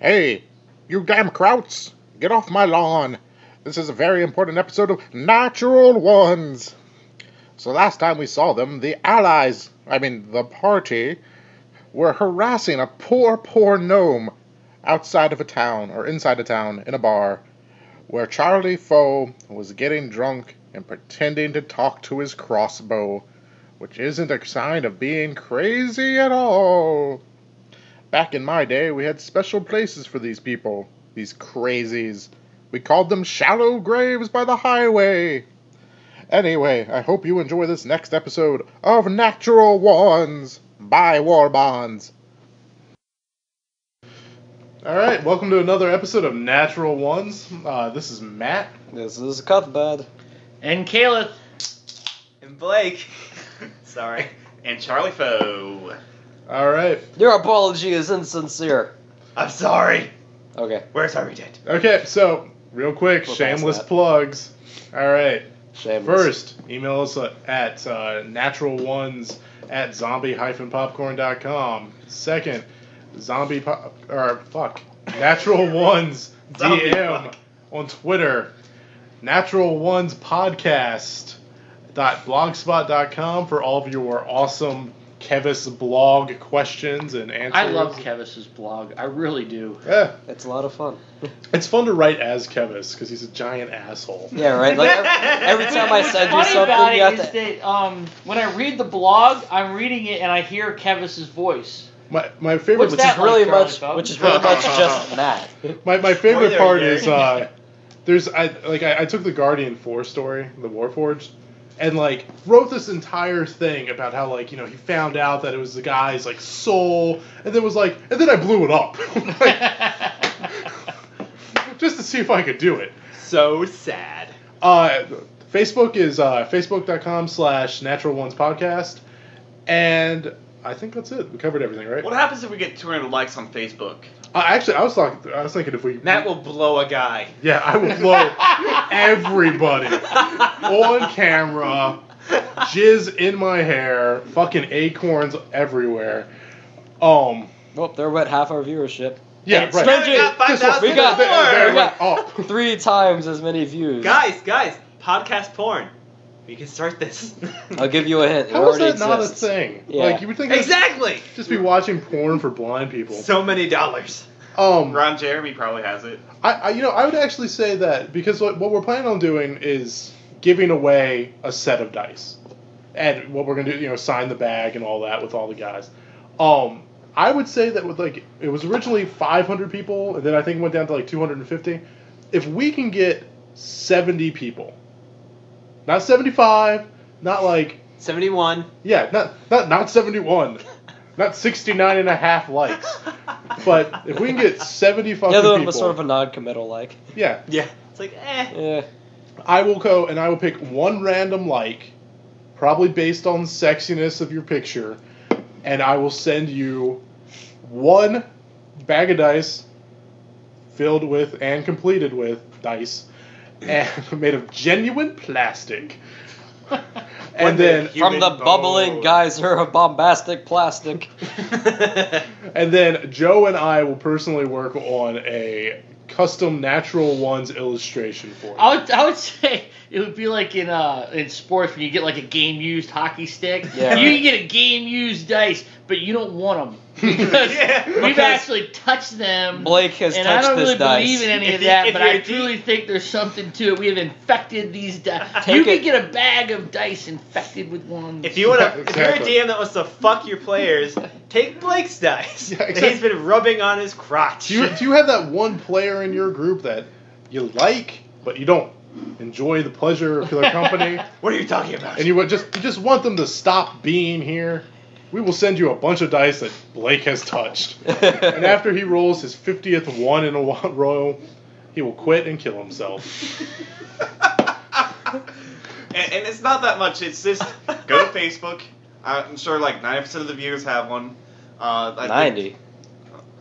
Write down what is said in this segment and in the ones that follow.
Hey, you damn krauts! Get off my lawn! This is a very important episode of Natural Ones! So last time we saw them, the party, were harassing a poor gnome outside of a town, or inside a town, in a bar, where Charlie Foe was getting drunk and pretending to talk to his crossbow, which isn't a sign of being crazy at all. Back in my day, we had special places for these people, these crazies. We called them shallow graves by the highway. Anyway, I hope you enjoy this next episode of Natural Ones by Warbonds. Alright, welcome to another episode of Natural Ones. This is Matt. This is Cuthbert. And Caleb. And Blake. Sorry. And Charlie Foe. Alright. Your apology is insincere. I'm sorry. Okay. We're sorry, Dad. Okay, so, real quick, shameless plugs. Alright. Shameless. First, email us at naturalones@zombie-popcorn.com. Second, Natural Ones DM on Twitter. Natural Ones Podcast.blogspot.com for all of your awesome Kevice blog questions and answers. I love Kevice's blog. I really do. Yeah. It's a lot of fun. It's fun to write as Kevice because he's a giant asshole. Yeah, right? Like, every time I send you Funny something, about you have it is to... that when I read the blog, I'm reading it and I hear Kevice's voice. My favorite, What's that really Charlie much, Foe? which is really much just Matt. my favorite Spoiler part alert. is I took the Guardian 4 story, the Warforged, and wrote this entire thing about how he found out that it was the guy's soul, and then and then I blew it up. Just to see if I could do it. So sad. Facebook is facebook.com/naturalonespodcast, and I think that's it. We covered everything, right? What happens if we get 200 likes on Facebook? Actually, I was thinking if we... Matt will blow a guy. Yeah, I will blow everybody on camera, jizz in my hair, fucking acorns everywhere. Well, they're about half our viewership. Yeah, And right. Stranger, we got 5,000 We got- They we went got up. 3 times as many views. Guys, podcast porn. We can start this. I'll give you a hint. It How is already that not a exists. thing? Yeah. You would think Exactly. just be watching porn for blind people. So many dollars. Ron Jeremy probably has it. I would actually say that because what we're planning on doing is giving away a set of dice, and what we're gonna do, sign the bag and all that with all the guys. I would say that with it was originally 500 people, and then I think it went down to 250. If we can get 70 people, not 75, not 71. yeah, not 71, not 69 and a half likes. But if we can get 70 fucking The other one people, was sort of a non-committal yeah, Yeah. It's Yeah. I will go and I will pick one random probably based on the sexiness of your picture, and I will send you one bag of dice filled with and completed with dice and made of genuine plastic. And then From the bubbling geyser of bombastic plastic. and then Joe and I will personally work on a custom Natural Ones illustration for you. I would say it would be like in sports when you get a game used hockey stick. Yeah. You can get a game used dice, but you don't want them because we've actually touched them. Blake has and touched I don't this really dice. believe in any If of you- that, if but you're I a truly think there's something to it. We have infected these dice. Take You can it- get a bag of dice infected with ones. If you want Yeah, to, exactly. if you're a DM that wants to fuck your players, take Blake's dice. Yeah, that exactly. He's been rubbing on his crotch. Do you have that one player in your group that you like, but you don't enjoy the pleasure of their company, What are you talking about? and you just want them to stop being here? We will send you a bunch of dice that Blake has touched, and after he rolls his 50th one in a row, he will quit and kill himself. And it's not that much. It's just go to Facebook. I'm sure 90% of the viewers have one. I think- 90.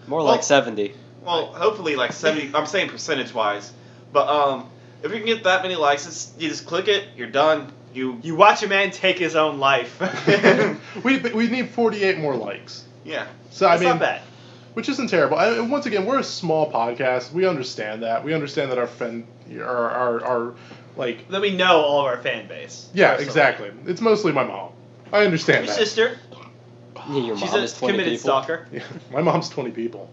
More like 70. Well, hopefully 70. I'm saying percentage-wise. But if you can get that many likes, you just click it. You're done. You watch a man take his own life. We need 48 more likes. Yeah. So That's I mean, not bad. which isn't terrible. And once again, we're a small podcast. We understand that. We understand that our like. That we know all of our fan base. Yeah, personally. exactly. It's mostly my mom. I understand Your that. sister. Yeah, your She's mom a is 20 committed people. stalker. Yeah, my mom's 20 people.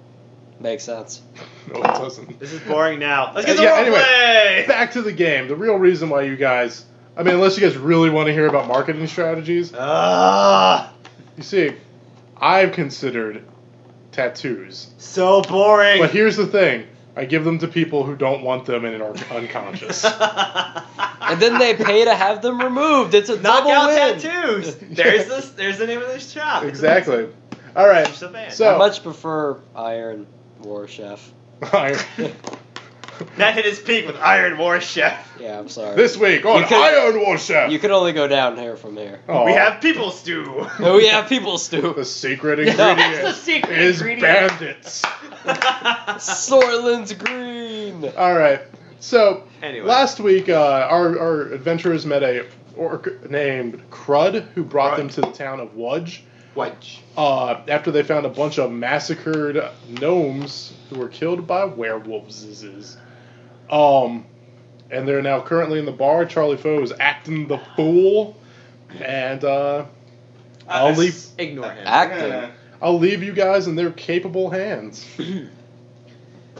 Makes sense. No, it doesn't. This is boring now. Let's get to Yeah, roleplay! anyway, back to the game. The real reason why you guys, I mean, unless you guys really want to hear about marketing strategies, you see, I've considered tattoos. So boring. But here's the thing. I give them to people who don't want them and are unconscious. And then they pay to have them removed. It's a double Knockout win. tattoos. There's the name of this shop. Exactly. All right. Just a fan. So I much prefer Iron War Chef. That hit his peak with Iron War Chef. Yeah, I'm sorry. This week on You could- Iron War Chef. You can only go down here from here. Aw, We have people stew. Oh, we have people stew. the secret Yeah. ingredient That's the secret is ingredient. bandits. Soylent's green. All right. So Anyway. last week, our adventurers met a orc named Crud who brought Crud. them to the town of Wudge. Wedge. After they found a bunch of massacred gnomes who were killed by werewolves. And they're now currently in the bar. Charlie Foe is acting the fool, and I'll leave. Ignore him. Acting. I'll leave you guys in their capable hands.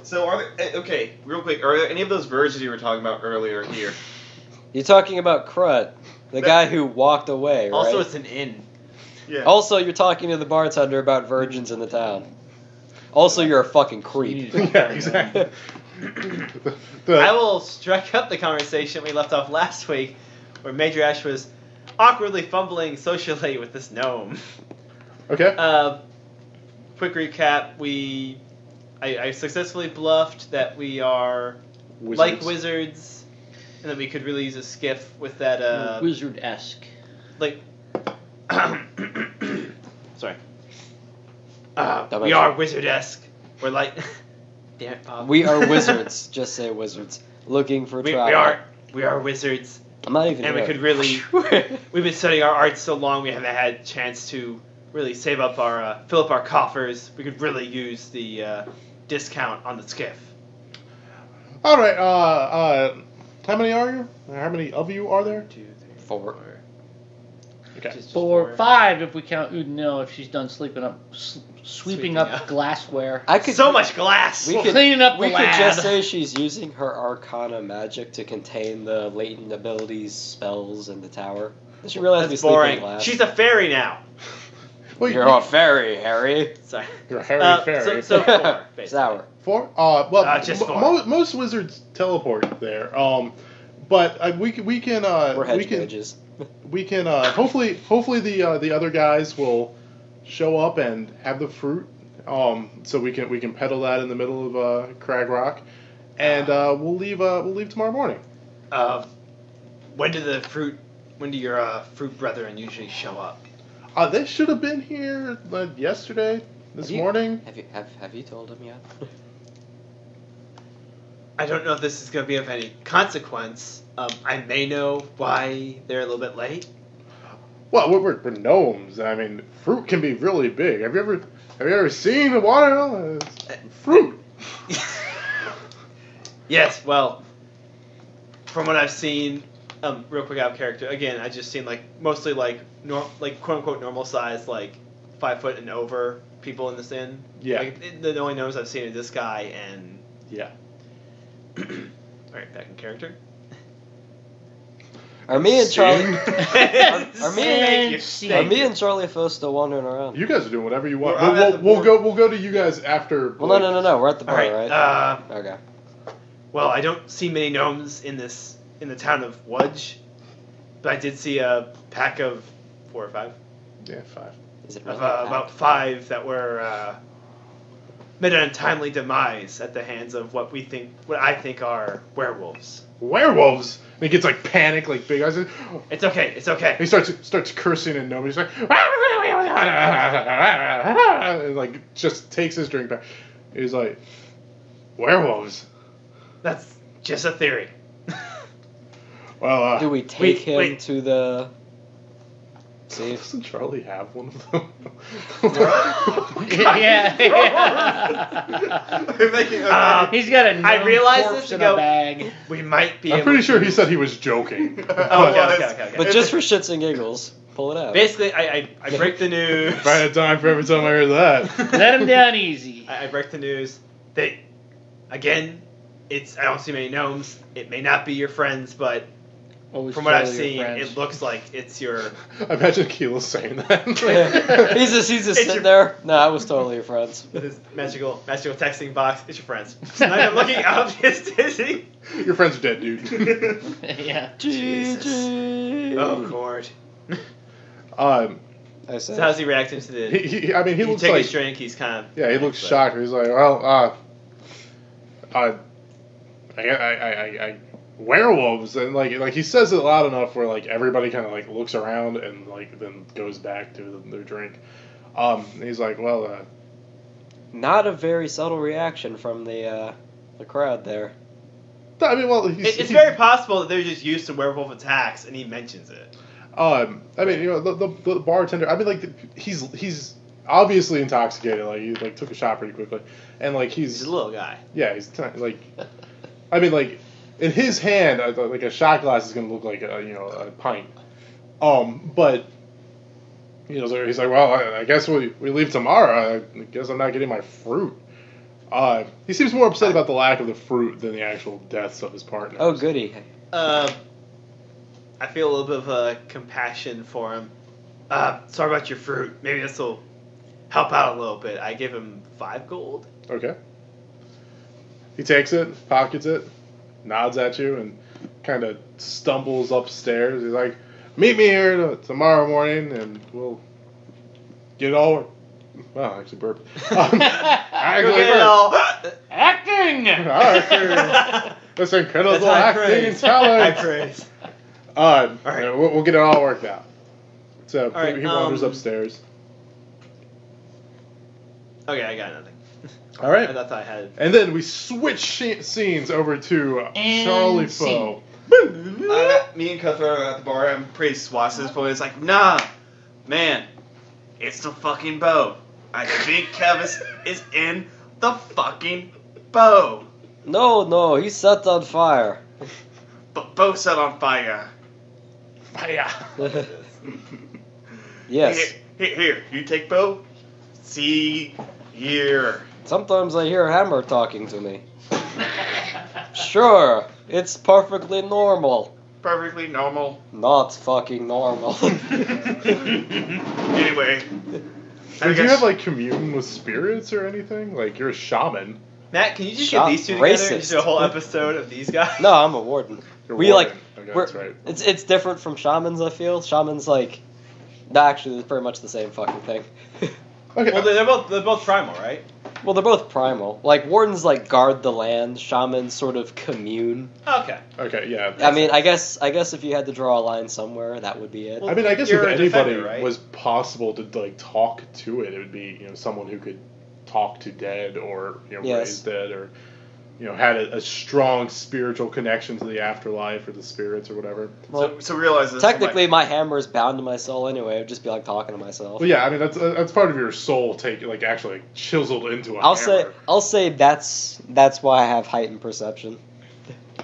So are there, okay, real quick, are there any of those virgins you were talking about earlier here? You're talking about Crud, the guy who walked away, right? Also, it's an inn. Yeah. Also, you're talking to the bartender about virgins in the town. Also, you're a fucking creep. Yeah, exactly. I will strike up the conversation we left off last week, where Major Ash was awkwardly fumbling socially with this gnome. Okay. Quick recap: I successfully bluffed that we are like wizards, and that we could really use a skiff with that Wizard-esque. like. Sorry. That We makes are sense. wizard-esque. We're like. Damn it, Bob. We are wizards. Just say wizards. Looking for We travel. are wizards, I'm not even and we here. could really. We've been studying our arts so long, we haven't had a chance to really save up our fill up our coffers. We could really use the discount on the skiff. All right. How many are you? How many of you are there? 2, 3, 4. Okay. Just 4, 5 if we count Udinil if she's done sweeping up Sweeping up up. glassware. I could. So much glass. We Well, could, cleaning up the we could lab. just say she's using her Arcana magic to contain the latent abilities, spells in the tower. Does she realize we That's sleep in boring. glass? She's a fairy now. Well, You're a fairy, Harry. Sorry. You're a hairy fairy. So 4, basically. Sour. 4? Well, Just 4. Most wizards teleport there. But we can We're hedge we can mages. we can hopefully the other guys will show up and have the fruit. So we can peddle that in the middle of Crag Rock, and we'll leave tomorrow morning. When do your fruit brethren usually show up? They should have been here yesterday, this morning. Have you told him yet? I don't know if this is going to be of any consequence. I may know why they're a little bit late. Well, we're gnomes. I mean, fruit can be really big. Have you ever seen a watermelon? It's fruit. Yes, well, from what I've seen, real quick out of character. Again, I just seen mostly quote unquote normal size, 5 foot and over people in this inn. Yeah. The only gnomes I've seen are this guy and. Yeah. All right, back in character. Are me and Charlie? Are Are me and Charlie Foe still wandering around? You guys are doing whatever you want. I'm at the We'll board. go to you guys after. Well, no. We're at the All bar, right. right? Okay. Well, I don't see many gnomes in the town of Wudge, but I did see a pack of 4 or 5. Yeah, 5. Is it Of really about 5 that were met an untimely demise at the hands of what I think are werewolves. Werewolves. And he gets panic, big eyes. It's okay. It's okay. He starts cursing and nobody's like, and just takes his drink back. He's like, werewolves. That's just a theory. Well, Do we take Wait. him to See? Doesn't Charlie have one of them? Yeah. He's got a I gnome realized corpse this in and a go- bag. We might be. I'm able pretty to sure he said he was joking. Okay. But just for shits and giggles, pull it out. Basically, I break the news. If I had time for every time I heard that. Let him down easy. I break the news. They, again, I don't see many gnomes. It may not be your friends, but Always from what I've troll your seen, friends. it looks like it's your. Imagine Keelan saying that. he's just sitting there. No, I was totally your friends. With his magical texting box. It's your friends. So now I'm looking up. It's dizzy. Your friends are dead, dude. Yeah. Jesus. Oh, Cord. I So said. how's he reacting to the? He He looks take like, his drink. He's kind of. yeah, he looks shocked. He's like, well, I werewolves, and like he says it loud enough where like everybody kind of like looks around and like then goes back to their drink. He's like, well, Not a very subtle reaction from the crowd there. I mean, well, It's very possible that they're just used to werewolf attacks, and he mentions it. I mean, you know, the bartender. I mean, like he's obviously intoxicated. Like he like took a shot pretty quickly, and like He's a little guy. yeah, he's like, I mean, like in his hand, like a shot glass is gonna look like a pint. But you know, so he's like, well, I guess we leave tomorrow. I guess I'm not getting my fruit. He seems more upset about the lack of the fruit than the actual deaths of his partners. Oh, goody. I feel a little bit of compassion for him. Sorry about your fruit. Maybe this will help out a little bit. I give him 5 gold. Okay. He takes it, pockets it, nods at you, and kind of stumbles upstairs. He's like, meet me here tomorrow morning, and we'll get it all... Well, I actually burped. Acting! This incredible That's high acting praise. talent. High praise. All right. we'll get it all worked out. So All right, he wanders upstairs. Okay, I got nothing. All right. I thought I had. And then we switch scenes over to And Charlie scene. Foe. Me and Cutthroat are at the bar. I'm pretty swatched at this point. It's like, nah, man, it's the fucking bow. I think Kevice is in the fucking bow. No, he's set on fire. But bow set on fire. Fire. Yes. Here, you take bow. See here. Sometimes I hear Hammer talking to me. Sure, it's perfectly normal. Perfectly normal. Not fucking normal. Anyway. Did you have like commune with spirits or anything? Like you're a shaman. Matt, can you just Shot get these two together and racist. just do a whole episode of these guys? No, I'm a warden. You're We warden. like Okay, we're, that's right. it's different from shamans, I feel. Shamans like actually it's pretty much the same fucking thing. Okay. Well, they're both primal, right? Well, they're both primal. Like wardens like guard the land, shamans sort of commune. Okay. Okay. Yeah. I mean, I guess if you had to draw a line somewhere, that would be it. Well, I mean, I guess you're if a anybody defender, right? was possible to like talk to it, it would be someone who could talk to dead or Yes. raise dead or had a strong spiritual connection to the afterlife or the spirits or whatever. Well, So realize this. technically, my hammer is bound to my soul anyway. It would just be like talking to myself. Well, yeah, I mean that's part of your soul actually chiseled into a I'll hammer. say that's why I have heightened perception.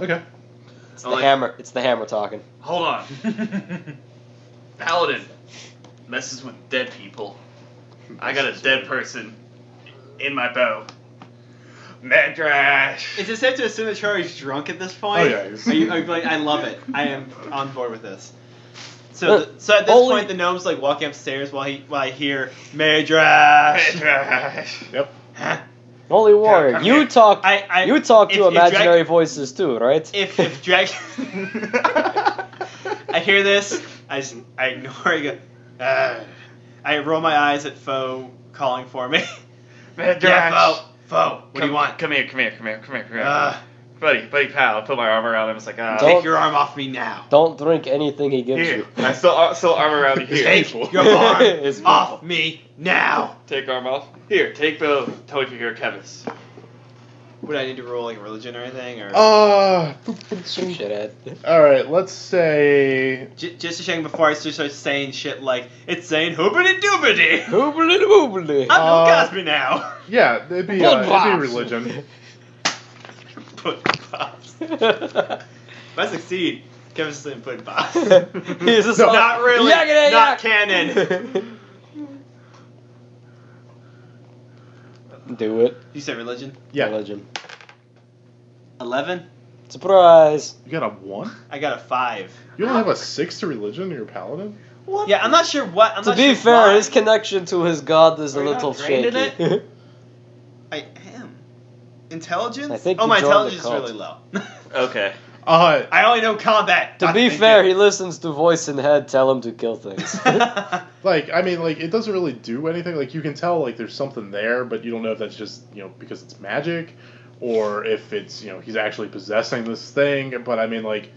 Okay. It's the hammer. It's the hammer talking. Hold on. Paladin messes with dead people. I got a dead person in my bow. Madrash. Is it safe to assume that Charlie's drunk at this point? Oh, yeah, he's- Are you like, I love it. I am on board with this. So, so at this Only- point, the gnome's like walking upstairs while I hear Madrash. Madrash. Yep. Only warrior. come You here. talk. I You talk to if imaginary voices too, right? If drag, I hear this, I ignore it. I roll my eyes at Foe calling for me. Madrash. Yeah, Foe. What do you want? Come here. Buddy, pal. I put my arm around him. It's like, Don't- Take your arm off me now. Don't drink anything he gives here. you. I still arm around you. Here. Take your It's arm off me now. Take arm off. Here, take bow. Tell me if you hear Kevice. Would I need to roll like religion or anything, or Shithead. All right. Let's say. just a second before I start saying shit like it's saying hoobity doobity. Hoobly boobly. I'm Bill Cosby now. Yeah, it'd be religion. Pudding pops. If I succeed, Kevin's saying pudding pops. He's just Not really. Yakety Not yak. canon. Do it. You said religion? Yeah. Religion. 11? Surprise. You got a 1? I got a 5. You don't have a 6 to religion? You're a paladin? Yeah, I'm not sure what. I'm To not be sure fair, why. his connection to his god is a Are you little not trained in shaky. I am. Intelligence? I think oh, you my joined the intelligence is cult. really low. Okay. I only know combat. To not be thinking. fair, he listens to voice in head tell him to kill things. Like, I mean, like, it doesn't really do anything. Like, you can tell, like, there's something there, but you don't know if that's just, you know, because it's magic, or if it's, you know, he's actually possessing this thing. But, I mean, like,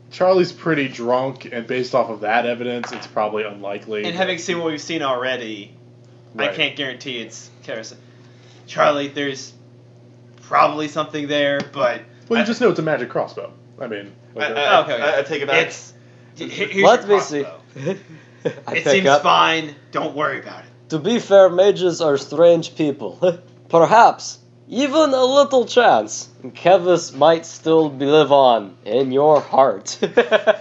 Charlie's pretty drunk, and based off of that evidence, it's probably unlikely. And having seen what we've seen already, Right. I can't guarantee it's Kerosene. Charlie, there's probably something there, but... Well, you just know it's a magic crossbow. I mean... Like, okay. I take it back. It's... Here's Let your me see. crossbow. I It pick seems up. fine. Don't worry about it. To be fair, mages are strange people. Perhaps even a little chance Kevice might still live on in your heart. I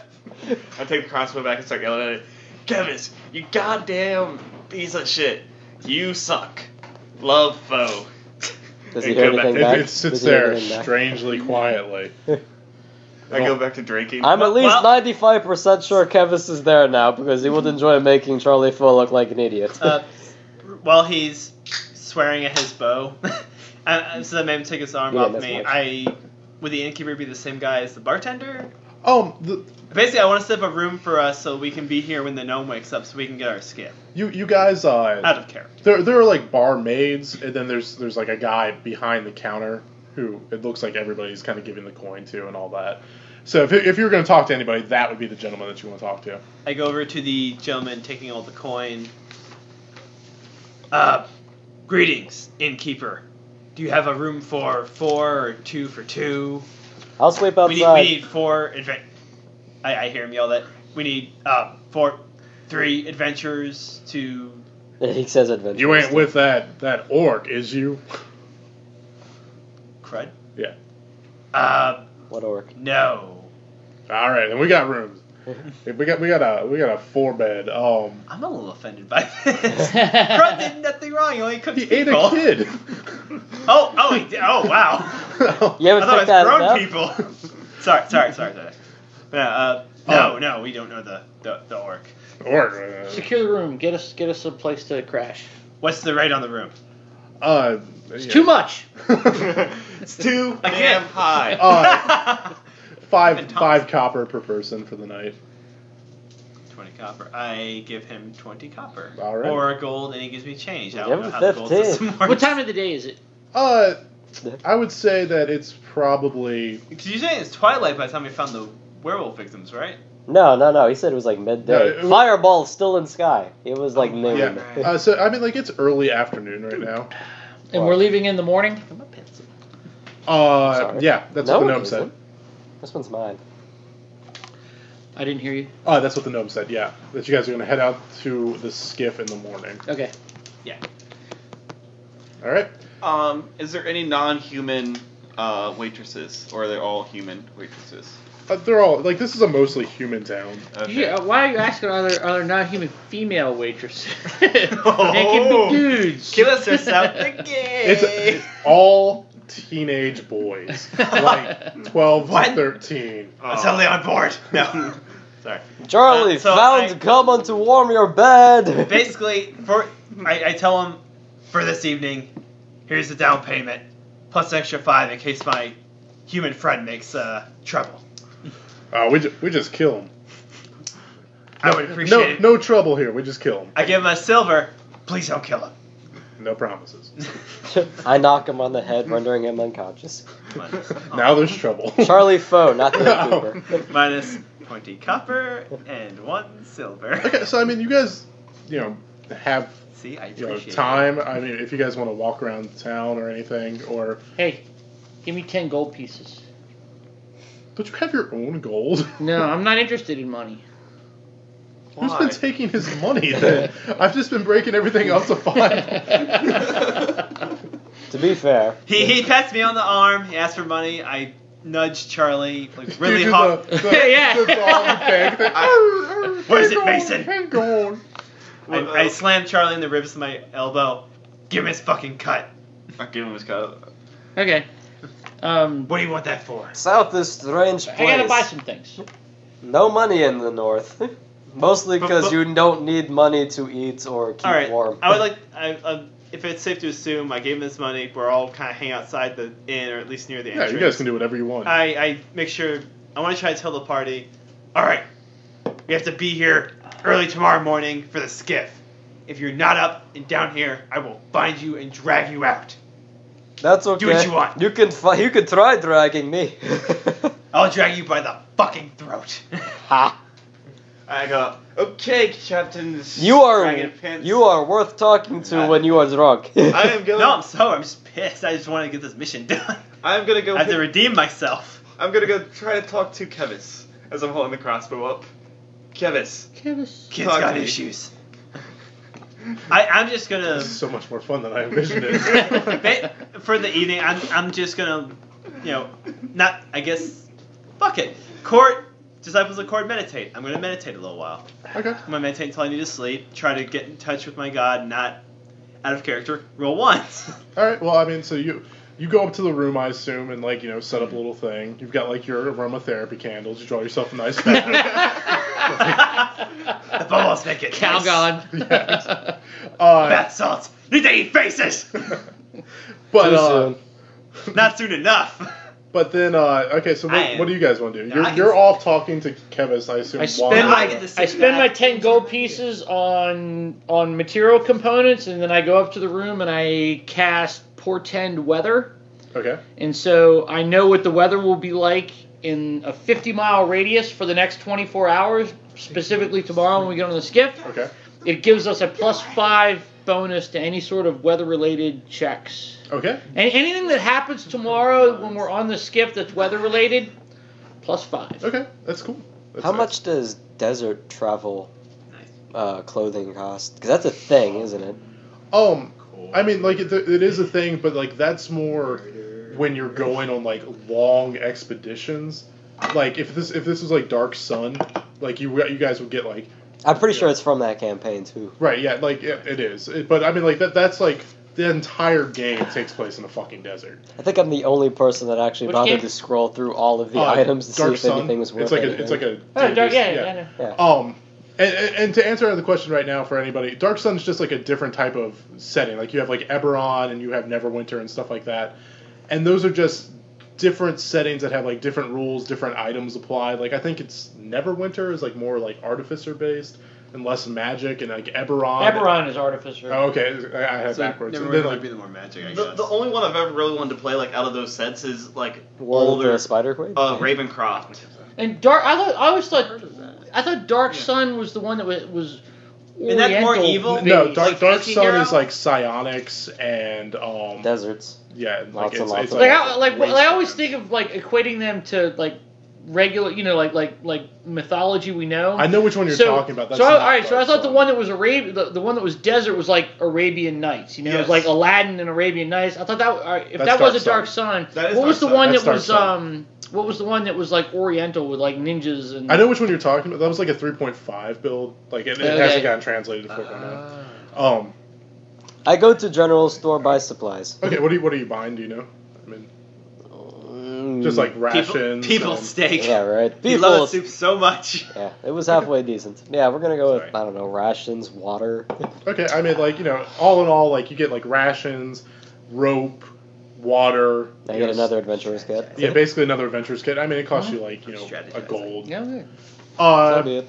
take the crossbow back and start yelling at it. Kevice, you goddamn piece of shit. You suck. Love foe. Does he And hear go back anything to- back? it sits Does he hear there anything back? strangely quietly. I go back to drinking. I'm at least Well- 95% sure Kevice is there now because he would enjoy making Charlie Foe look like an idiot. While he's swearing at his bow, so that made him take his arm Yeah, off that's me. much. Would the innkeeper be the same guy as the bartender? The, Basically, I want to set up a room for us so we can be here when the gnome wakes up, so we can get our skip. you guys, Out of character. there are, like, barmaids, and then there's like, a guy behind the counter who it looks like everybody's kind of giving the coin to and all that. So if you're going to talk to anybody, that would be the gentleman that you want to talk to. I go over to the gentleman taking all the coin. Greetings, innkeeper. Do you have a room for 4 or 2 for 2? I'll sweep We outside. need 4 I hear him yell that. We need 3 adventurers to... He says adventure. You ain't with that orc, is you? Crud? Yeah. What orc? No. All right, then we got rooms. We got a 4-bed. I'm a little offended by this. Crud did nothing wrong. He only cooked He people. ate a kid. Oh, he did. Oh, wow. You I haven't thought picked it that was grown up? people. sorry. No, we don't know the orc. Orc. Secure the room. Get us a place to crash. What's the rate on the room? It's too much. It's too damn high. 5 copper per person for the night. 20 copper. I give him 20 copper. All right. Or a gold, and he gives me change. I Give don't know him how the gold 15. system works. What time of the day is it? I would say that it's probably Because you're saying it's twilight by the time we found the werewolf victims, right? No. He said it was like midday. No, it was- Fireball's still in sky. It was like noon. yeah. Right. So I mean, like, it's early afternoon right now. And we're leaving in the morning? Sorry. Yeah, that's No, what the it gnome said. isn't. This one's mine. I didn't hear you. That's what the gnome said. Yeah, that you guys are gonna head out to the skiff in the morning. Okay. All right. Is there any non-human waitresses, or are they all human waitresses? They're all like, this is a mostly human town. Okay. Yeah, why are you asking are there non-human female waitresses? They can be dudes. Kill us out the game. It's all teenage boys, like 12 What? to 13. I'm totally on board. No. Sorry. Charlie, So found I- someone to warm your bed. Basically, I tell him, for this evening, here's the down payment, plus an extra 5 in case my human friend makes trouble. We just kill them. I would appreciate it. No trouble here. We just kill them. I give him a silver. Please don't kill him. No promises. I knock him on the head, rendering him unconscious. Now there's trouble. Charlie Foe, not the innkeeper. Minus 20 copper and 1 silver. Okay, so I mean, you guys, have See, I you know, appreciate time. I mean, if you guys want to walk around town or anything, or Hey, Give me 10 gold pieces. Don't you have your own gold? No, I'm not interested in money. Who's been taking his money then? I've just been breaking everything up to 5. To be fair, He pats me on the arm. He asks for money. I nudge Charlie like really You do hard. Yeah. the dog thing. What is it, Mason? Hang on. I slam Charlie in the ribs with my elbow. Give him his fucking cut. I give him his cut. Okay. What do you want that for? South is a strange place. I gotta buy some things. No money in the north. Mostly because But- you don't need money to eat or keep All right. warm. I would like. If it's safe to assume, I gave him this money. We're all kind of hanging outside the inn, or at least near the Yeah, entrance. you guys can do whatever you want. I make sure. I want to try to tell the party. All right, we have to be here early tomorrow morning for the skiff. If you're not up and down here, I will find you and drag you out. That's okay. Do what you want. You can you can try dragging me. I'll drag you by the fucking throat. Ha! I go, okay, Captain. You are Dragon Pants. worth talking to when you are drunk. I am going. No, I'm sober. I'm just pissed. I just want to get this mission done. I'm gonna go. I have to redeem myself. I'm gonna go try to talk to Kevice as I'm holding the crossbow up. Kevice. Kid's Kid's Talk got to me. issues. I'm just gonna. This is so much more fun than I envisioned it. For the evening, I'm just gonna, not, I guess, fuck it. Court, Disciples of Court meditate. I'm gonna meditate a little while. Okay. I'm gonna meditate until I need to sleep, try to get in touch with my God, not out of character. Roll once. All right. Well, I mean, so you go up to the room, I assume, and set up a little thing. You've got your aromatherapy candles. You draw yourself a nice bath. The bubbles make it. Calgon. Yes. Bath salts. Need to eat faces. But Too soon. Not soon enough. But then, okay. So I am- what do you guys want to do? I You're can- off talking to Kevice, I assume. I while- spend I get to sit I spend my back. 10 gold pieces on material components, and then I go up to the room and I cast Portend Weather. Okay. And so I know what the weather will be like in a 50-mile radius for the next 24 hours, specifically tomorrow when we get on the skiff. Okay. It gives us a +5 bonus to any sort of weather-related checks. Okay. And anything that happens tomorrow when we're on the skiff that's weather-related, +5. Okay. That's cool. That's How nice. much does desert travel clothing cost? Because that's a thing, isn't it? I mean, it is a thing, but that's more when you're going on long expeditions. If this was Dark Sun, you guys would get I'm pretty sure it's from that campaign too. right, yeah, it is. But I mean, that's the entire game takes place in a fucking desert. I think I'm the only person that actually Which bothered game? to scroll through all of the items to Dark see if Sun. anything was worth It's like anything. it's like a Oh, dark, database, yeah. Yeah. And to answer the question right now for anybody, Dark Sun is just a different type of setting. You have Eberron and you have Neverwinter and stuff like that, and those are just different settings that have different rules, different items applied. I think it's Neverwinter is more Artificer based and less magic, and Eberron. Eberron is Artificer. Oh, okay, I had backwards. Never And then, might be the more magic, I The guess. only one I've ever really wanted to play out of those sets is War of older the Spider Queen? Ravencroft. And Dark, I thought Dark Sun was the one that was Isn't that more Oriental evil? based. no, Dark Sun anti-hero? is psionics and Deserts. yeah, Lots and lots it's of- I always think of equating them to regular, like mythology we know. I know which one you're talking about. That's So not all right, so I Dark thought the Sun. one that was the one that was desert was Arabian Nights. It was Yes. like Aladdin and Arabian Nights. I thought that if That's that was a Dark Dark Sun, That is what was Dark the Sun. one That's that was Dark Sun. what was the one that was Oriental with ninjas and I know which one you're talking about. That was a 3.5 build. It Okay. hasn't gotten translated to 4.0. I go to general store, buy supplies. Okay, what are you buying? Do you know? I mean, just rations. People and- steak. Yeah, right. We love People. the soup so much. Yeah, it was halfway decent. Yeah, we're gonna go with Right. I don't know, rations, water. Okay, I mean, all in all, you get rations, rope, water. I get another adventurer's kit. Yeah, basically another adventurer's kit. I mean, it costs you a Strategizing. gold. yeah. Okay. So be it.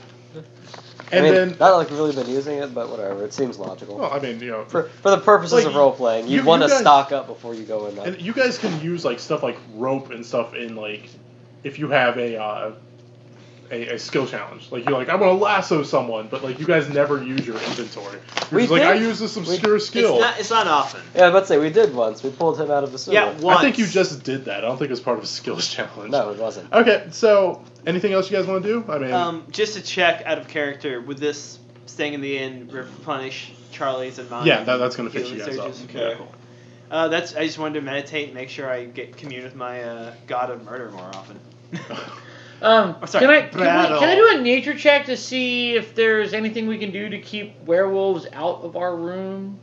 And I mean, then, not really been using it, but whatever. It seems logical. well, I mean, For the purposes of role playing, you want to guys- stock up before you go in there. and you guys can use stuff like rope and stuff in if you have a skill challenge. Like, you're like, I want to lasso someone, but, like, you guys never use your inventory. You're We just like, did. I use this obscure skill. It's not often. Yeah, I'm about to say, we did once. We pulled him out of the sewer. Yeah, once. I think you just did that. I don't think it was part of a skills challenge. No, it wasn't. Okay, so, anything else you guys want to do? I mean... Just to check out of character, would this staying in the inn replenish Charlie's and mine? Yeah, that's going to fix you healing guys up. surges? Yeah, cool. I just wanted to meditate and make sure I commune with my god of murder more often. Can I battle. do a nature check to see if there's anything we can do to keep werewolves out of our room?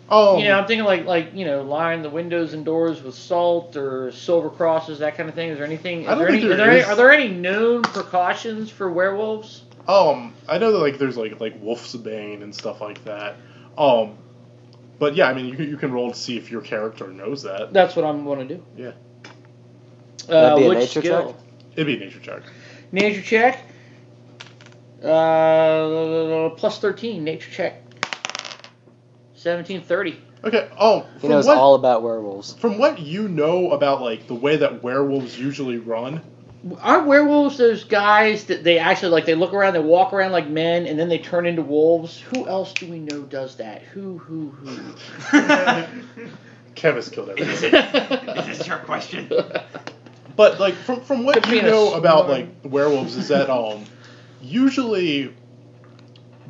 Oh, I'm thinking like line the windows and doors with salt or silver crosses, that kind of thing. Is there anything? I don't think there is. Are there any known precautions for werewolves? I know that like there's like Wolf's Bane and stuff like that. But yeah, I mean you can roll to see if your character knows that. That's what I'm going to do. Yeah. That'd be a which nature skill? check? It'd be a nature check. Nature check. Plus 13 nature check. 1730. Okay. He knows all about werewolves. From what you know about like the way that werewolves usually run. Aren't werewolves those guys that they actually they look around, they walk around like men, and then they turn into wolves? Who else do we know does that? Who? Kevice killed everything. Is this your question? But like from what Could be you in a know about swarm. like werewolves is that usually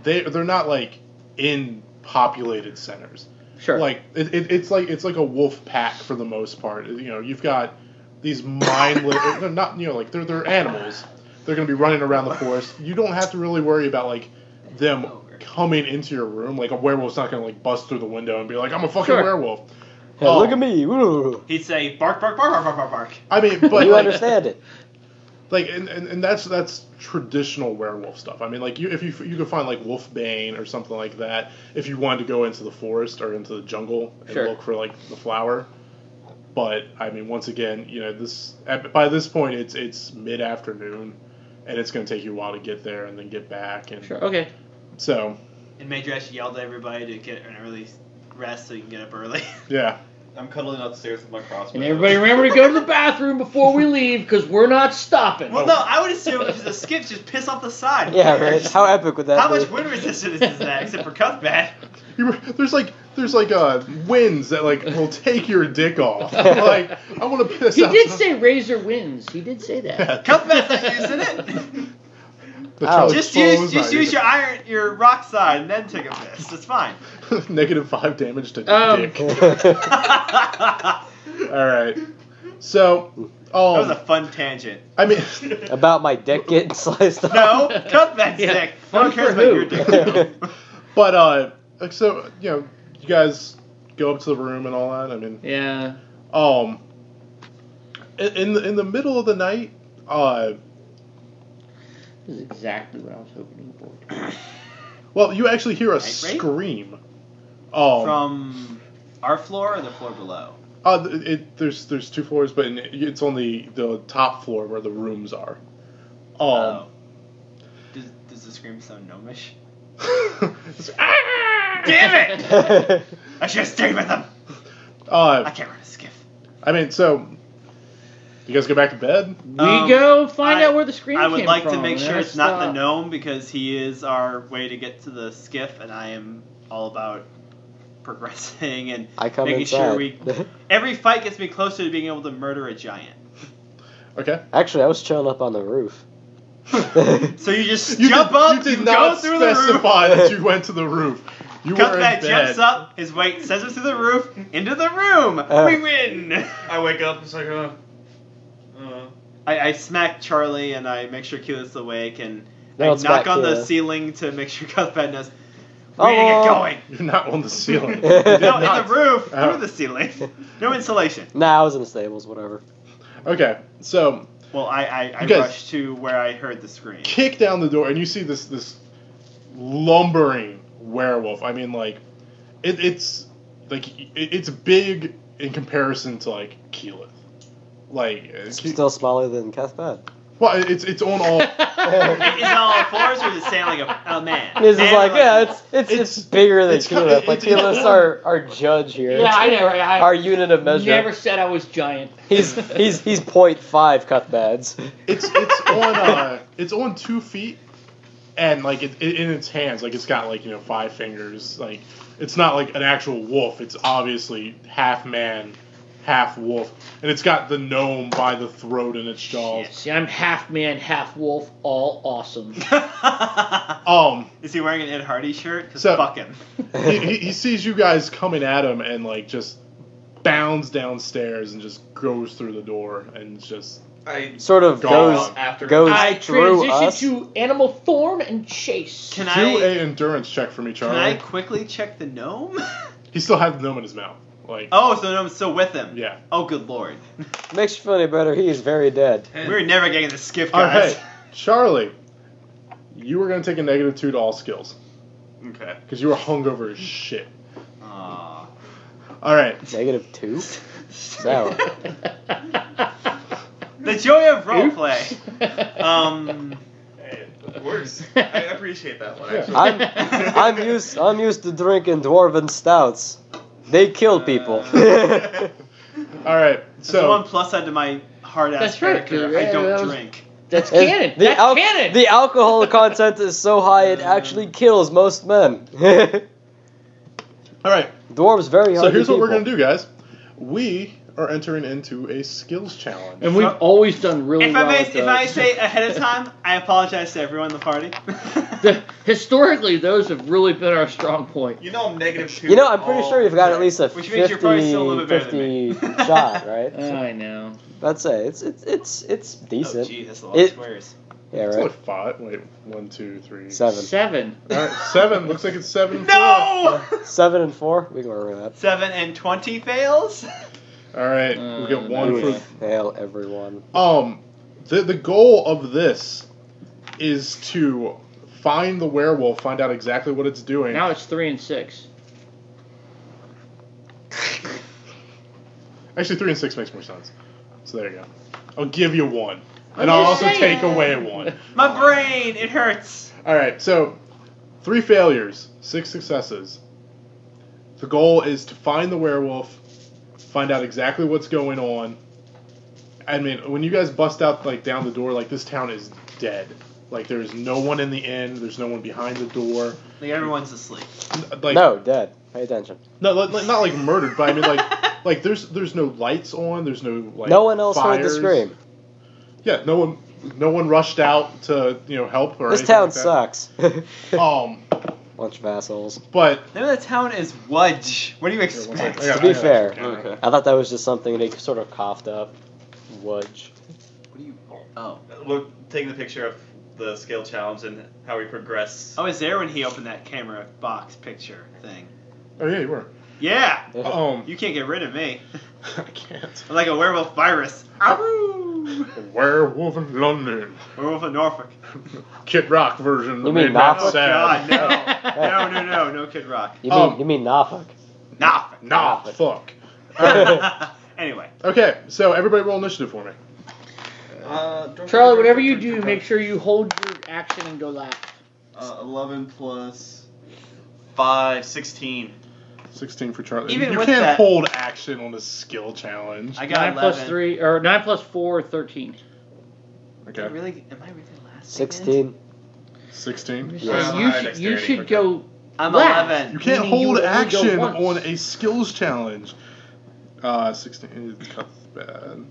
they're not like in populated centers. Sure. Like it's like a wolf pack for the most part. You've got these mindless. They're not they're animals. They're gonna be running around the forest. You don't have to really worry about like them coming into your room. Like a werewolf's not gonna like bust through the window and be like, I'm a fucking Sure. werewolf. Hey, look at me. Woo. He'd say bark, bark, bark, bark, bark, bark, bark. I mean, but You like, understand it. like and that's traditional werewolf stuff. I mean, like you could find like Wolfbane or something like that if you wanted to go into the forest or into the jungle and Sure. look for like the flower. But I mean, once again, by this point it's mid-afternoon, and it's going to take you a while to get there and then get back. And Sure. Okay. so And Madrash yelled at everybody to get an early rest so you can get up early. yeah, I'm cuddling upstairs with my crossbow. And everybody remember to go to the bathroom before we leave, because we're not stopping. Well, no, I would assume if the skips just piss off the side. Yeah, right. How epic would that How be? much wind resistance is that, except for Cuthbert? there's winds that like will take your dick off. Like I want to piss. He did outside. say razor winds. He did say that. Cuthbert's not using it. The Ouch. Charlie Just Foe's use not use your rock side and then take a piss. It's fine. -5 damage to dick. That All right. So, was a fun tangent. I mean, About my dick getting sliced off. No, Cuthbert's Yeah, dick. No fun one cares for about who? your dick. but so you guys go up to the room and all that. I mean, Yeah. in the middle of the night, This is exactly what I was hoping for. well, you actually hear a Night raid? scream. From our floor or the floor below? There's 2 floors, but it's on the top floor where the rooms are. Oh. Does the scream sound gnomish? It's, Damn it! I should have stayed with them. I can't run a skiff. I mean, so you guys go back to bed. We go find I- out where the scream I came would like to from, make and sure that's, it's not the gnome because he is our way to get to the skiff, and I am all about progressing and I come making inside. sure we. Every fight gets me closer to being able to murder a giant. Okay. Actually, I was chilling up on the roof. So you just jump up, You did you not go through the roof. specify that you went to the roof. You were in Cuthbert bed. jumps up, his weight sends us through the roof, into the room. We win. I wake up, it's like, I smack Charlie and I make sure Keyleth's awake and I Don't knock smack on the Keyleth. ceiling to make sure Cuthbert knows we need to get going. You're not on the ceiling. No, in not. the roof, Oh. through the ceiling. No insulation. Nah, I was in the stables, whatever. Okay, so Well, I You guys- rushed to where I heard the scream. kick down the door and you see this lumbering werewolf. I mean, like it's big in comparison to like Keyleth. Like It's still smaller than Cuthbert. Well, it's on all. Is it all fours or is it saying like a man? This is like, Man, it's bigger than it's Keyleth. Like it's Keyleth's our judge here. Yeah, I know, right? Our unit of measure. Never said I was giant. He's 0.5 Cuthbads. It's on 2 feet, and like it in its hands, like it's got like 5 fingers. Like it's not like an actual wolf. It's obviously half man, half wolf, and it's got the gnome by the throat in its jaws. See, I'm half man, half wolf, all awesome. Is he wearing an Ed Hardy shirt? 'Cause So- fuck him. he sees you guys coming at him and like just bounds downstairs and just goes through the door and just I Sort of Gone. goes after I through transition us. to animal form and chase. Can do I a endurance check for me, can Charlie. I quickly check the gnome? He still has the gnome in his mouth. Like Oh, so the gnome's still with him. yeah. Oh, good lord. Makes you feel any better. He is very dead. We're never getting the skiff, All guys. right, Charlie, you were gonna take a -2 to all skills Okay. because you were hungover as shit. Aw. All right. -2. So The joy of roleplay. Hey, it works. I appreciate that one. Actually. I'm used to drinking dwarven stouts. They kill people. All right. That's the one So plus side to my hard ass That's right, character. yeah, I don't that was- drink. That's And canon. The That's canon. The alcohol content is so high it actually kills most men. all right. Dwarves very hard. So here's what we're gonna do, guys. We are entering into a skills challenge. And we've always done really If well. I may, with if those. I say ahead of time, I apologize to everyone in the party. Historically, those have really been our strong point. You know I'm -2. You know, I'm pretty all sure you've got day. at least a Which means you're probably still a little bit better than 50 me. shot, right? I know. I'd say it's Oh, decent. gee, that's a lot of It- squares. Yeah, It's right. like 5. Wait, 1, 2, 3. 7. 7. All right, 7. Looks like it's 7. No! 7 and 4. We can work with that. 7 and 20 fails? All right, we get 1 We for. would fail everyone. The goal of this is to find the werewolf, find out exactly what it's doing. Now it's 3 and 6. Actually, 3 and 6 makes more sense. So there you go. I'll give you 1, and I'm I'll just also saying. take away 1. My brain, it hurts. All right, so 3 failures, 6 successes. The goal is to find the werewolf, find out exactly what's going on. I mean, when you guys bust out like down the door, like this town is dead. Like there's no one in the inn, there's no one behind the door. Like everyone's asleep. Like No, dead. Pay attention. no, like, not like murdered, but I mean like there's no lights on, there's no like No one else heard the fires. scream. Yeah, no one rushed out to help or This anything town like that. sucks. Bunch of assholes. But The name of the town is Wudge. What do you expect? I got- To be I got fair, you. Okay. I thought that was just something they sort of coughed up. Wudge. What do you? Oh. We're taking the picture of the skill challenge and how we progress. I was there when he opened that camera box picture thing. Oh yeah, you were. Yeah. You You can't get rid of me. I can't. I'm like a werewolf virus. Aroo! Werewolf in London. Werewolf in Norfolk. Kid Rock version. You that mean made Matt Norfolk? God, sad. no, no Kid Rock. You mean Norfolk? Nah. Nah, fuck. Anyway. Okay, so everybody roll initiative for me. Charlie, whatever you do, make sure you hold your action and go last. 11 plus 5, 16. 16 for Charlie. Even you with can't that- hold action on a skill challenge. I got 9 plus 11. 3, or 9 plus 4, 13. Okay. Am I really last? 16. 16. Yes. You should go. I'm last. 11. You can't Meaning you hold would only go action once. on a skills challenge. 16 is bad.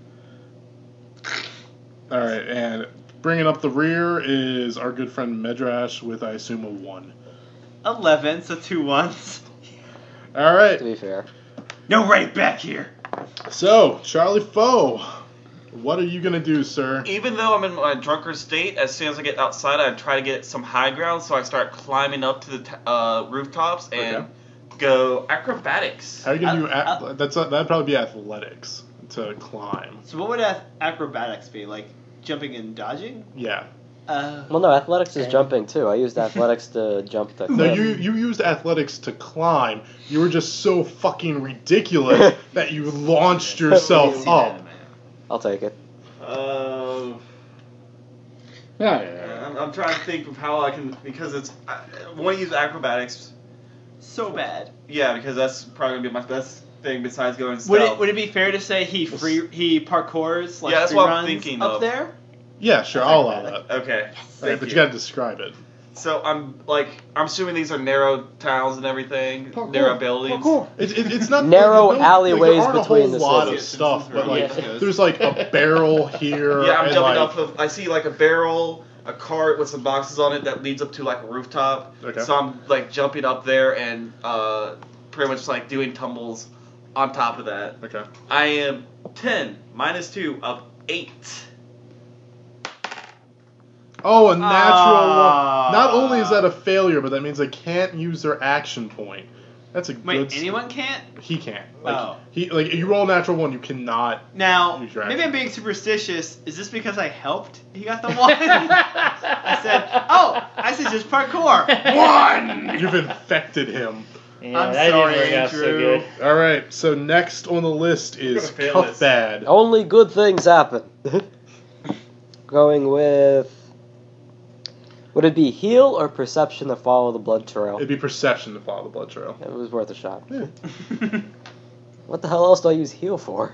Alright, and bringing up the rear is our good friend Medrash with, I assume, a 1. 11, so 2 ones. Alright, To be fair. No right back here. so, Charlie Foe, what are you going to do, sir? Even though I'm in my drunkard state, as soon as I get outside, I try to get some high ground, so I start climbing up to the rooftops and Okay. go acrobatics. How are you going to I- do that'd probably be athletics to climb. So what would acrobatics be? Like jumping and dodging? Yeah. Well, no, athletics is jumping too. I used athletics to jump the No, cliff. you used athletics to climb. You were just so fucking ridiculous that you launched yourself See that up. in my head. I'll take it. I'm trying to think of how I can, because I want to use acrobatics. So bad. Yeah, because that's probably gonna be my best thing besides going stealth. Would it be fair to say he parkours like Yeah, that's free what I'm runs thinking up of. there? Yeah, sure, That's I'll allow acrobatic. that. Okay. Alright, Thank but you. you gotta describe it. So I'm assuming these are narrow towns and everything, Parkour. narrow buildings. Parkour. It's not Narrow like, alleyways there aren't between a the whole lot of cities. stuff, but like Yeah. there's like a barrel here. Yeah, I'm and jumping like, off of. I see like a barrel, a cart with some boxes on it that leads up to like a rooftop. Okay. So I'm like jumping up there and pretty much like doing tumbles on top of that. Okay. I am 10 minus 2 of 8. Oh, a natural Ah. one. Not only is that a failure, but that means they can't use their action point. That's a Wait, good. anyone can't? He can't. Like Oh. if you roll a natural one, you cannot. Now, Use your maybe action. I'm being superstitious. Is this because I helped? He got the one. I said just parkour. One! You've infected him. Yeah, I'm that sorry, didn't work out so Andrew. good. All right. So next on the list is I'm gonna fail Cuff this. Bad. Only good things happen. Going with. Would it be heal or perception to follow the blood trail? It'd be perception to follow the blood trail. It was worth a shot. Yeah. What the hell else do I use heal for?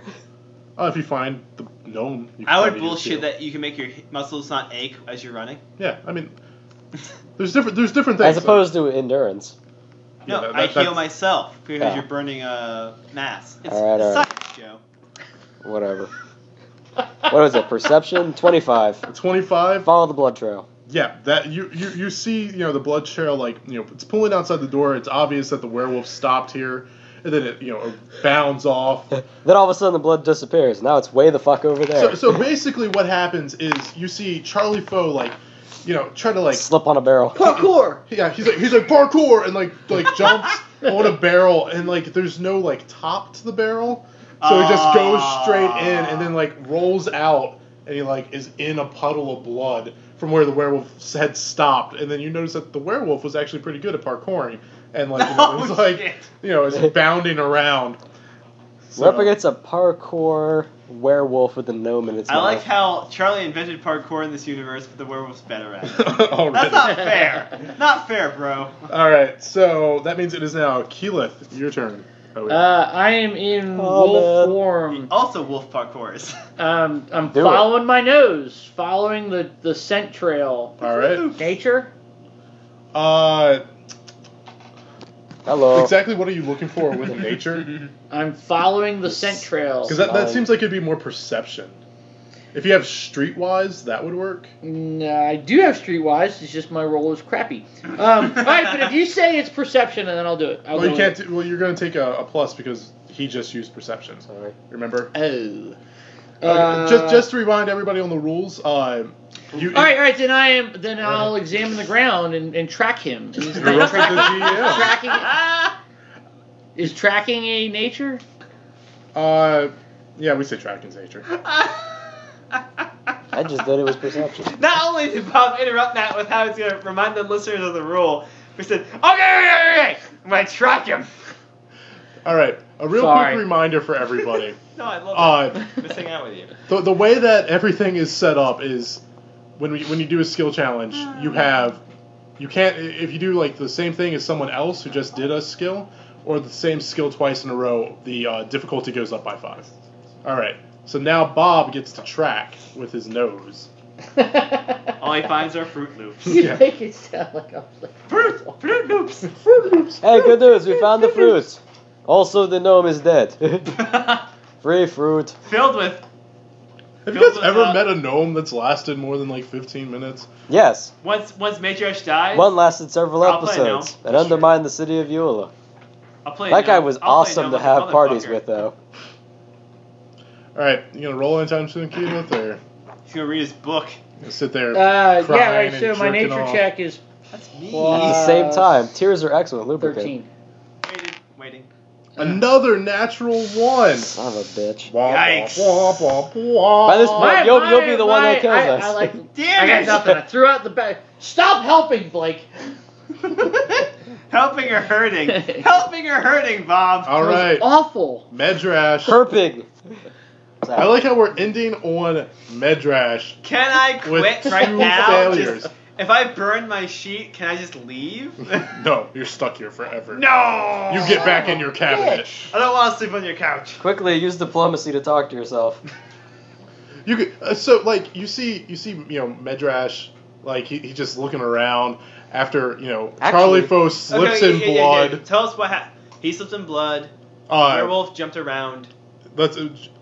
Oh, if you find the gnome, you can I would probably use bullshit heal. that you can make your muscles not ache as you're running. Yeah, I mean, there's different things. As opposed to endurance. No, Yeah, I heal that's- myself because Yeah. you're burning mass. It's Alright, alright. science, Joe. Whatever. What was it? Perception? 25. 25. Follow the blood trail. Yeah, that you see, the blood trail, like, it's pulling outside the door. It's obvious that the werewolf stopped here, and then it bounds off. Then all of a sudden the blood disappears. Now it's way the fuck over there. So basically, what happens is you see Charlie Foe try to Slip on a barrel. Parkour. yeah, he's like parkour and like jumps on a barrel, and like there's no like top to the barrel, so he just goes straight in and then like rolls out, and he like is in a puddle of blood from where the werewolf had stopped, and then you notice that the werewolf was actually pretty good at parkouring, and like it was like shit. it's bounding around. We're up against a parkour werewolf with a gnome in its I mouth. like how Charlie invented parkour in this universe, but the werewolf's better at it. Already. That's not fair. Not fair, bro. All right, so that means it is now Keyleth. Your turn. Oh, wait. I am in Oh, wolf man. form. Also, wolf parkours. I'm Do it. following my nose, following the scent trail. All right. Nature? Hello. Exactly what are you looking for with nature? I'm following the scent trail. Because that seems like it'd be more perception. If you have streetwise, that would work. I do have streetwise. It's just my roll is crappy. All right, but if you say it's perception, then I'll do it. I'll Well, you go can't. with- Well, you're going to take a plus because he just used perception. Sorry. Remember? Oh. Just to remind everybody on the rules. All right. Then I'll examine the ground and track him. Is You're up for the GM. tracking? Is tracking a nature? Yeah, we say tracking's nature. I just did it was perception. Not only did Bob interrupt that with how he's going to remind the listeners of the rule, we said, okay, I'm going to track him. All right. A real Sorry. quick reminder for everybody. No, I love it. Just hang out with you. The way that everything is set up is when you do a skill challenge, you can't if you do like the same thing as someone else who just did a skill or the same skill twice in a row, the difficulty goes up by 5. All right. So now Bob gets to track with his nose. All he finds are Fruit Loops. You Yeah. make it sound like I'm like Fruit Loops. Fruit Loops. Hey, good news, we found the fruit. Also, the gnome is dead. Free fruit. Filled with. Have you Filled guys with, ever met a gnome that's lasted more than like 15 minutes? Yes, Once Matriarch dies, one lasted several I'll play gnome. episodes and undermined the city of Eula. I'll play That guy gnome. was I'll play awesome gnome to like a have parties motherfucker. with, though. All right, you gonna roll anytime soon, Keyleth, or He's going to read his book. you sit there? Yeah. All crying right. and So my jerking nature off? check is That's me. At the same time, tears are excellent lubricant. 13. Waiting. Another natural 1. Son of a bitch. Wah, Yikes. wah, wah, wah, By this wah. point, you'll be the one that kills us. I like. Damn I got it. nothing. I threw out the bag. Stop helping, Blake. Helping or hurting? Helping or hurting, Bob? All That was right, Awful. Medrash. Herping. sad. I like how we're ending on Medrash Can I with quit 2 right now? failures. If I burn my sheet, can I just leave? No, you're stuck here forever. No! You get back in your cabinet. Bitch. I don't want to sleep on your couch. Quickly, use diplomacy to talk to yourself. You could so like you see Medrash, like he just looking around after Charlie Actually- Foe slips in yeah. blood. Tell us what happened. He slipped in blood. Werewolf jumped around.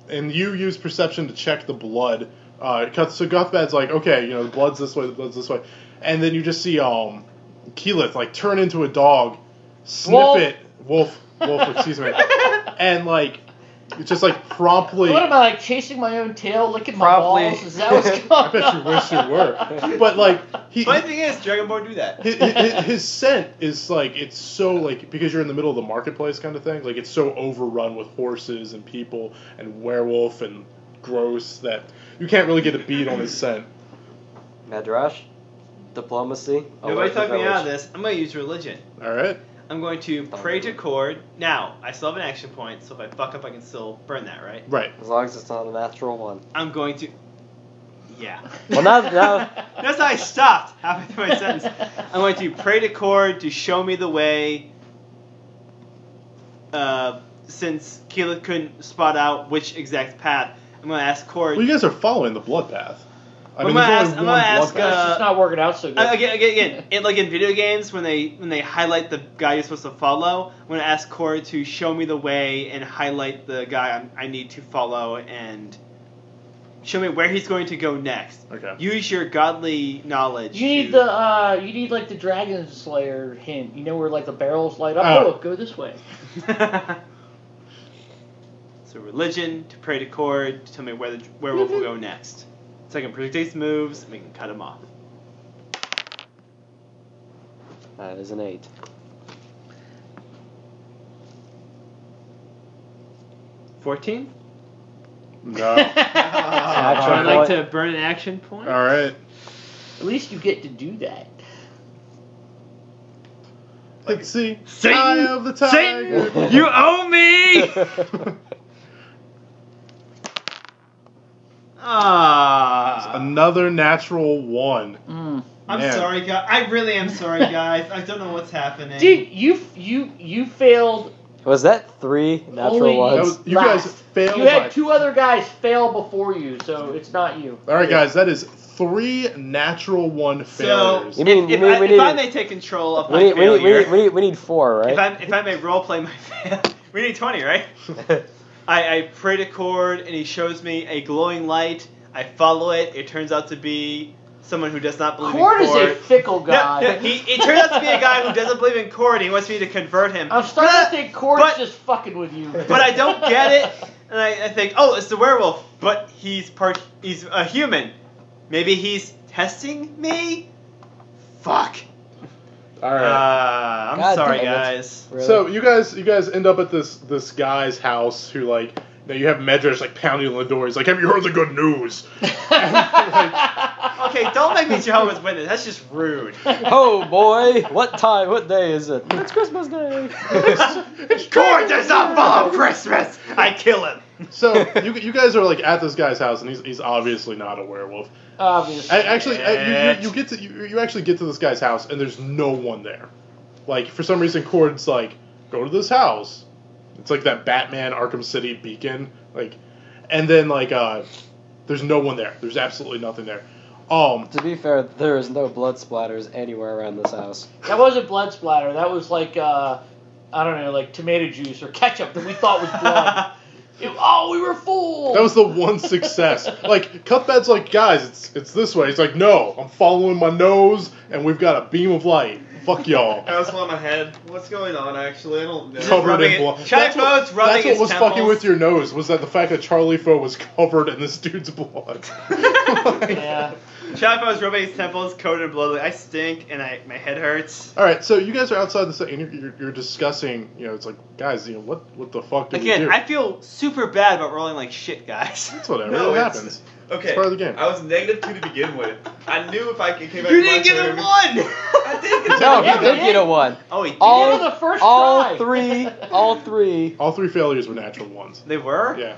And you use perception to check the blood. So Guthbad's like, okay, the blood's this way, the blood's this way, and then you just see Keyleth like turn into a dog, sniff Wolf. Wolf, excuse me, and like it's just like promptly. What am I, like, chasing my own tail, licking my Promptly. balls? Is that what's going I on? bet you wish you were, but like Funny thing is, Dragonborn do that. his scent is like it's so like because you're in the middle of the marketplace kind of thing, like it's so overrun with horses and people and werewolf and gross that you can't really get a beat on his scent. Medrash, diplomacy. Nobody alert talk the me out of village. this. I'm going to use religion. All right. I'm going to pray to Cord. Now, I still have an action point, so if I fuck up, I can still burn that, right? Right. As long as it's not a natural one. I'm going to... Yeah. Well, now That's how I stopped halfway through my sentence. I'm going to pray to Cord to show me the way, since Keyleth couldn't spot out which exact path. I'm going to ask Cord... Well, you guys are following the blood path. I I'm mean, gonna there's ask- only I'm one gonna blood ask, path. It's not working out so good. Again, in video games, when they highlight the guy you're supposed to follow, I'm going to ask Cord to show me the way and highlight the guy I need to follow and show me where he's going to go next. Okay. Use your godly knowledge. You need like the Dragon Slayer hint. You know where like the barrels light up? Oh. Oh, go this way. So religion, to pray to Cord, to tell me where the werewolf will go next. So I can predict his moves, and we can cut him off. that is an 8. $14? No. Action I'd like point. to burn an action point. All right. At least you get to do that. Let's see. Satan! Eye of the tiger. Satan! You owe me! Ah. Another natural 1. Mm. I'm Man. sorry, guys. I really am sorry, guys. I don't know what's happening. Dude, you failed. Was that 3 natural Only That ones? was, you guys Last. failed. You by- had 2 other guys fail before you, so it's not you. All right, guys. That is 3 natural 1 failures. You mean, if, you mean we if I need, may take control of we my need, we need, failure, we need 4, right? if I may roleplay my fail, we need 20, right? I pray to Cord, and he shows me a glowing light. I follow it. It turns out to be someone who does not believe Cord in is Cord. a fickle guy. No, it turns out to be a guy who doesn't believe in Cord. He wants me to convert him. I'm starting to think Cord's but- just fucking with you. But I don't get it, and I think, oh, it's the werewolf, but he's a human. Maybe he's testing me? Fuck. All right. I'm God sorry, damn it. guys. Really? So you guys end up at this guy's house who like you have Medrash like pounding on the door. He's like, "Have you heard the good news?" And, like, Okay, don't make me Jehovah's Witness. That's just rude. Oh boy, what day is it? It's Christmas Day. Cord does not follow Christmas. I kill him. so you guys are like at this guy's house, and he's obviously not a werewolf. Obviously. Actually, you actually get to this guy's house, and there's no one there. Like for some reason, Cord's like, "Go to this house." It's like that Batman Arkham City beacon, like, and then like there's no one there. There's absolutely nothing there. To be fair, there is no blood splatters anywhere around this house. That wasn't blood splatter. That was like, I don't know, like tomato juice or ketchup that we thought was blood. We were fooled. That was the one success. Like Cuthbert's like, guys, it's this way. He's like, no, I'm following my nose, and we've got a beam of light. Fuck y'all. I was on my head. What's going on, actually? I don't know. Covered rubbing in it- blood. Charlie That's what, Foe's rubbing that's what his was temples. fucking with your nose. Was that the fact that Charlie Foe was covered in this dude's blood? Yeah. Charlie Foe's rubbing his temples, coated in blood. Like, I stink, and my head hurts. All right, so you guys are outside the set, and you're discussing. It's like, guys, what the fuck did we Again, do? I feel super bad about rolling like shit, guys. It's whatever. No, it it's- happens. Okay. It's part of the game. I was -2 to begin with. I knew if I came back You to my didn't get a turn. 1! I did get a No, one. he did get a 1. Oh, he did? All- You were the first All try. three. All 3 failures were natural ones. They were? Yeah.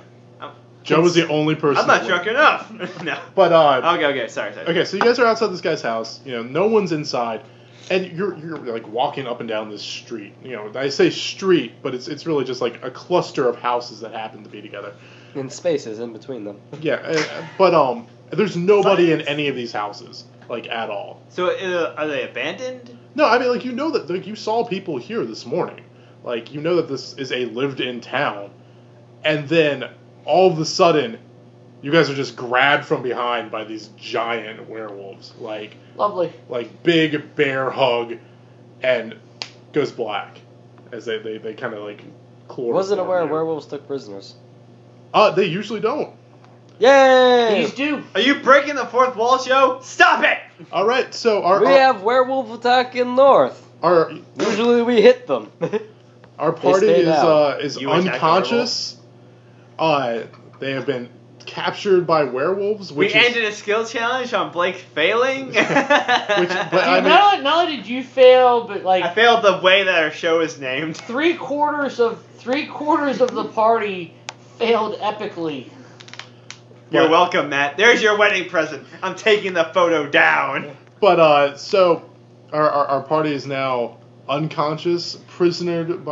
Joe was the only person. I'm not that drunk went. enough. No. But Okay, sorry. okay, so you guys are outside this guy's house. You know, no one's inside, and you're like walking up and down this street. You know, I say street, but it's really just like a cluster of houses that happen to be together. In spaces in between them. Yeah, but there's nobody in any of these houses, like, at all. So are they abandoned? No, I mean, like, you know that, like, you saw people here this morning. Like, you know that this is a lived-in town, and then all of a sudden, you guys are just grabbed from behind by these giant werewolves. Lovely. Like big bear hug, and goes black as they kind of like chloroform. Wasn't aware you. werewolves took prisoners. They usually don't. Yay! These do. Are you breaking the fourth wall, Joe? Stop it! All right, so We have werewolf attack in north. our Usually we hit them. our party stay down. is You attack unconscious. They have been captured by werewolves, We which ended a skill challenge on Blake failing. but I mean, Not only did you fail, but like I failed the way that our show is named. three quarters of the party failed epically. You're But- welcome, Matt. There's your wedding present. I'm taking the photo down. but so our party is now unconscious, imprisoned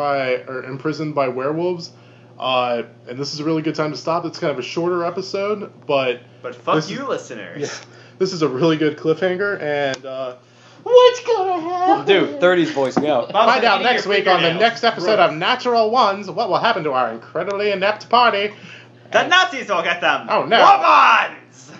by werewolves. And this is a really good time to stop. It's kind of a shorter episode, but But fuck This you, is- listeners. this is a really good cliffhanger, and What's gonna happen? Dude, 30's voicing out. Bob's find out eating next your week on the fingernails. next episode of Natural Ones what will happen to our incredibly inept party. The Nazis will get them. Oh, no. Wobbons!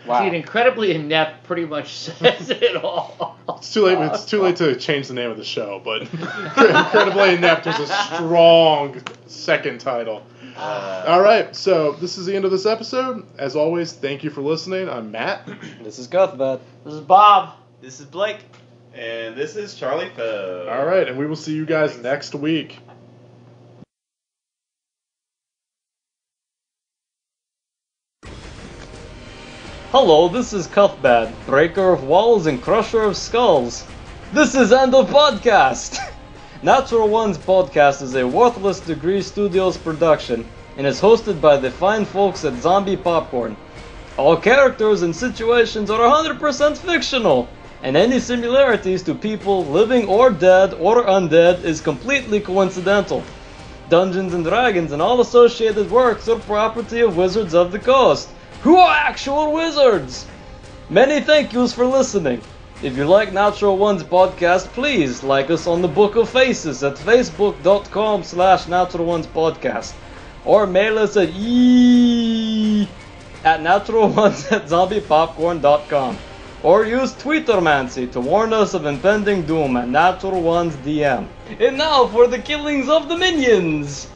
Wow. See, an incredibly inept pretty much says it all. It's too late. It's too late to change the name of the show, but incredibly inept was a strong second title. All right, so this is the end of this episode. As always, thank you for listening. I'm Matt. This is Cuthbert. This is Bob. This is Blake. And this is Charlie Foe. All right, and we will see you guys next week. Hello, this is Cuthbert, breaker of walls and crusher of skulls. This is End of Podcast! Natural One's podcast is a Worthless Degree Studios production and is hosted by the fine folks at Zombie Popcorn. All characters and situations are 100% fictional, and any similarities to people living or dead or undead is completely coincidental. Dungeons and Dragons and all associated works are property of Wizards of the Coast, who are actual wizards! Many thank yous for listening. If you like Natural One's podcast, please like us on the Book of Faces at facebook.com/Natural One's podcast, or mail us at naturalones@zombiepopcorn.com, or use Twittermancy to warn us of impending doom at Natural One's DM. And now for the killings of the minions!